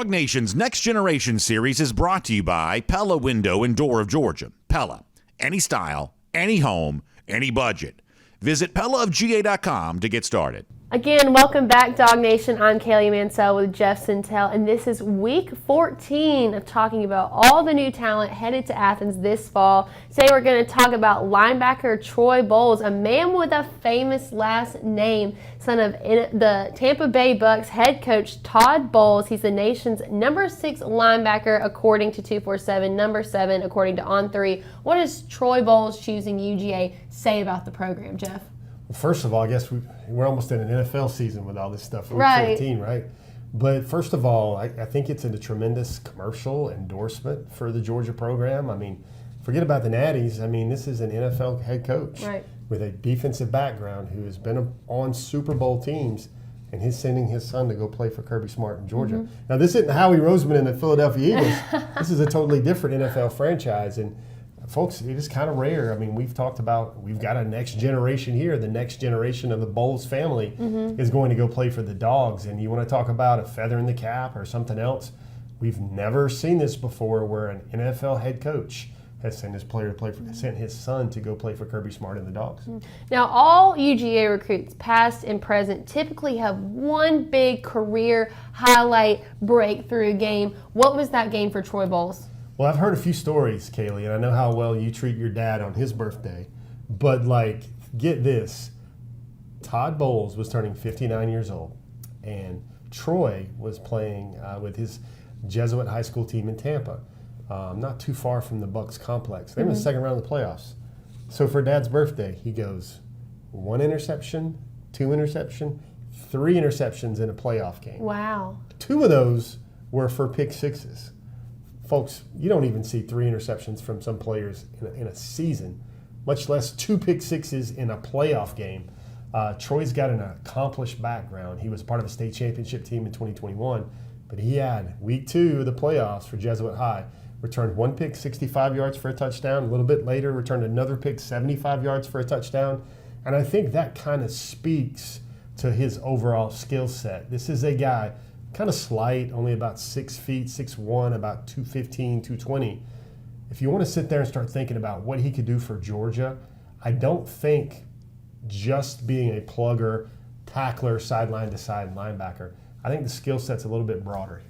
DawgNation's Next Generation series is brought to you by Pella Window and Door of Georgia. Pella, any style, any home, any budget. Visit PellaofGA.com to get started. Again, welcome back, DawgNation. I'm Kaylee Mansell with Jeff Sentell, and this is week 14 of talking about all the new talent headed to Athens this fall. Today we're going to talk about linebacker Troy Bowles, a man with a famous last name, son of the Tampa Bay Bucks head coach Todd Bowles. He's the nation's number 6 linebacker according to 247, number 7 according to On3. What does Troy Bowles choosing UGA say about the program, Jeff? First of all, I guess we're almost in an NFL season with all this stuff. Week 14, right? But first of all, I think it's a tremendous commercial endorsement for the Georgia program. I mean, forget about the Natties. I mean, this is an NFL head coach with a defensive background who has been on Super Bowl teams, and he's sending his son to go play for Kirby Smart in Georgia. Mm-hmm. Now, this isn't Howie Roseman and the Philadelphia Eagles. This is a totally different NFL franchise. And folks, it is kind of rare. I mean, we've got a next generation here. The next generation of the Bowles family is going to go play for the Dogs. And you want to talk about a feather in the cap or something else? We've never seen this before where an NFL head coach has sent his son to go play for Kirby Smart and the Dogs. Now, all UGA recruits, past and present, typically have one big career highlight breakthrough game. What was that game for Troy Bowles? Well, I've heard a few stories, Kaylee, and I know how well you treat your dad on his birthday. But, get this. Todd Bowles was turning 59 years old, and Troy was playing with his Jesuit high school team in Tampa, not too far from the Bucks complex. They were in the second round of the playoffs. So for Dad's birthday, he goes 1 interception, 2 interception, 3 interceptions in a playoff game. Wow. 2 of those were for pick sixes. Folks, you don't even see 3 interceptions from some players in a season, much less 2 pick sixes in a playoff game. Troy's got an accomplished background. He was part of the state championship team in 2021, but he had week 2 of the playoffs for Jesuit High, returned 1 pick, 65 yards for a touchdown. A little bit later, returned another pick, 75 yards for a touchdown. And I think that kind of speaks to his overall skill set. This is a guy kind of slight, only about 6 feet, 6'1", about 215, 220. If you want to sit there and start thinking about what he could do for Georgia, I don't think just being a plugger, tackler, sideline-to-side linebacker. I think the skill set's a little bit broader here.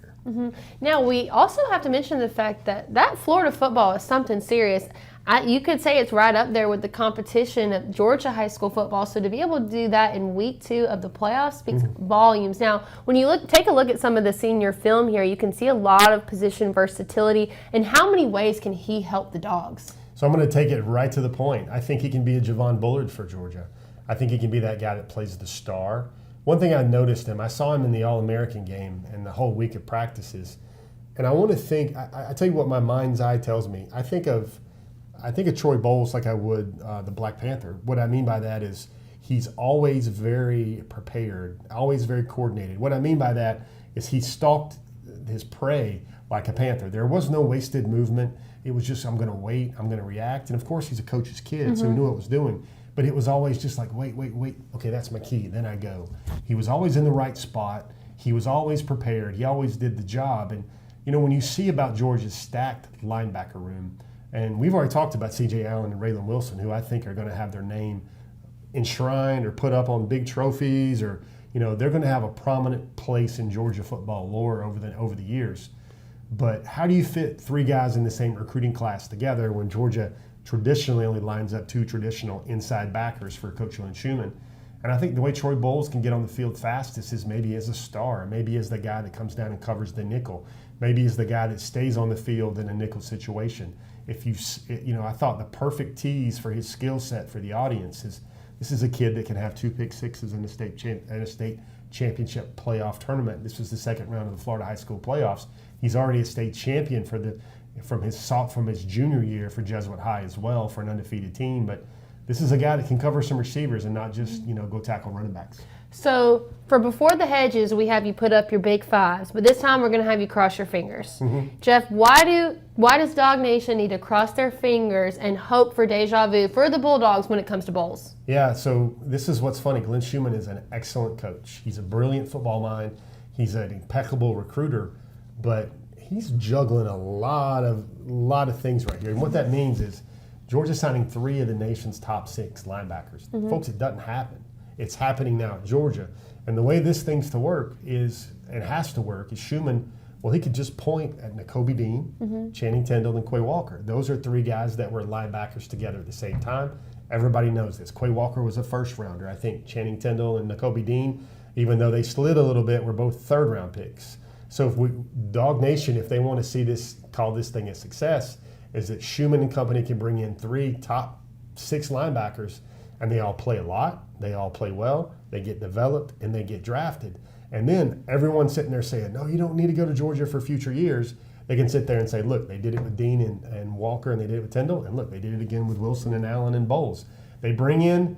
Now, we also have to mention the fact that Florida football is something serious. You could say it's right up there with the competition of Georgia high school football. So to be able to do that in week 2 of the playoffs speaks volumes. Now, when you take a look at some of the senior film here, you can see a lot of position versatility. And how many ways can he help the Dogs? So I'm going to take it right to the point. I think he can be a Javon Bullard for Georgia. I think he can be that guy that plays the star. One thing I noticed I saw him in the All-American game and the whole week of practices. And I want to think, I tell you what my mind's eye tells me. I think of Troy Bowles like I would the Black Panther. What I mean by that is he's always very prepared, always very coordinated. What I mean by that is he stalked his prey like a panther. There was no wasted movement. It was just, I'm going to wait, I'm going to react. And of course, he's a coach's kid, so he knew what he was doing. But it was always just like, wait. Okay, that's my key. Then I go. He was always in the right spot. He was always prepared. He always did the job. And, when you see about Georgia's stacked linebacker room, and we've already talked about C.J. Allen and Raylan Wilson, who I think are going to have their name enshrined or put up on big trophies, or they're going to have a prominent place in Georgia football lore over the years. But how do you fit 3 guys in the same recruiting class together when Georgia traditionally only lines up 2 traditional inside backers for Coach Lynn Schumann? And I think the way Troy Bowles can get on the field fastest is maybe as a star, maybe as the guy that comes down and covers the nickel, maybe as the guy that stays on the field in a nickel situation. I thought the perfect tease for his skill set for the audience is this is a kid that can have 2 pick sixes in a state championship playoff tournament. This was the second round of the Florida high school playoffs. He's already a state champion from his junior year for Jesuit High as well for an undefeated team. But this is a guy that can cover some receivers and not just go tackle running backs. So for Before the Hedges, we have you put up your big 5s, but this time we're going to have you cross your fingers. Jeff, why does DawgNation need to cross their fingers and hope for deja vu for the Bulldogs when it comes to bowls? Yeah, so this is what's funny. Glenn Schumann is an excellent coach. He's a brilliant football mind. He's an impeccable recruiter. but he's juggling a lot of things right here. And what that means is Georgia's signing 3 of the nation's top 6 linebackers. Folks, it doesn't happen. It's happening now at Georgia. And the way this thing's to work is, and has to work, is Schumann, well, he could just point at Nakobe Dean, Channing Tindall, and Quay Walker. Those are 3 guys that were linebackers together at the same time. Everybody knows this. Quay Walker was a first-rounder. I think Channing Tindall and Nakobe Dean, even though they slid a little bit, were both third-round picks. So if DawgNation, if they want to see this, call this thing a success, is that Schumann and company can bring in 3 top 6 linebackers, and they all play a lot, they all play well, they get developed, and they get drafted. And then everyone's sitting there saying, no, you don't need to go to Georgia for future years. They can sit there and say, look, they did it with Dean and Walker, and they did it with Tindall, and look, they did it again with Wilson and Allen and Bowles. They bring in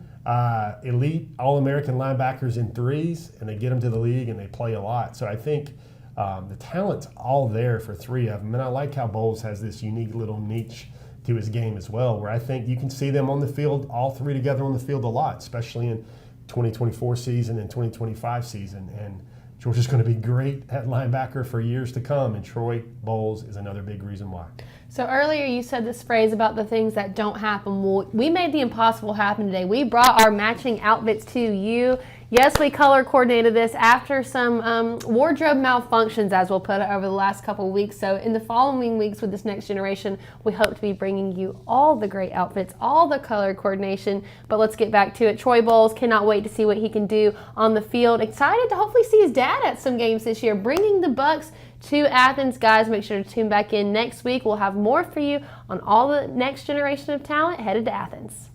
elite All-American linebackers in 3s, and they get them to the league, and they play a lot. So I think the talent's all there for 3 of them. And I like how Bowles has this unique little niche to his game as well, where I think you can see them on the field, all 3 together on the field a lot, especially in 2024 season and 2025 season. And Georgia's going to be great at linebacker for years to come, and Troy Bowles is another big reason why. So earlier you said this phrase about the things that don't happen. Well, we made the impossible happen today. We brought our matching outfits to you. Yes, we color coordinated this after some wardrobe malfunctions, as we'll put it, over the last couple of weeks. So in the following weeks with this next generation, we hope to be bringing you all the great outfits, all the color coordination. But let's get back to it. Troy Bowles, cannot wait to see what he can do on the field. Excited to hopefully see his dad at some games this year, bringing the Bucks to Athens. Guys, make sure to tune back in next week. We'll have more for you on all the next generation of talent headed to Athens.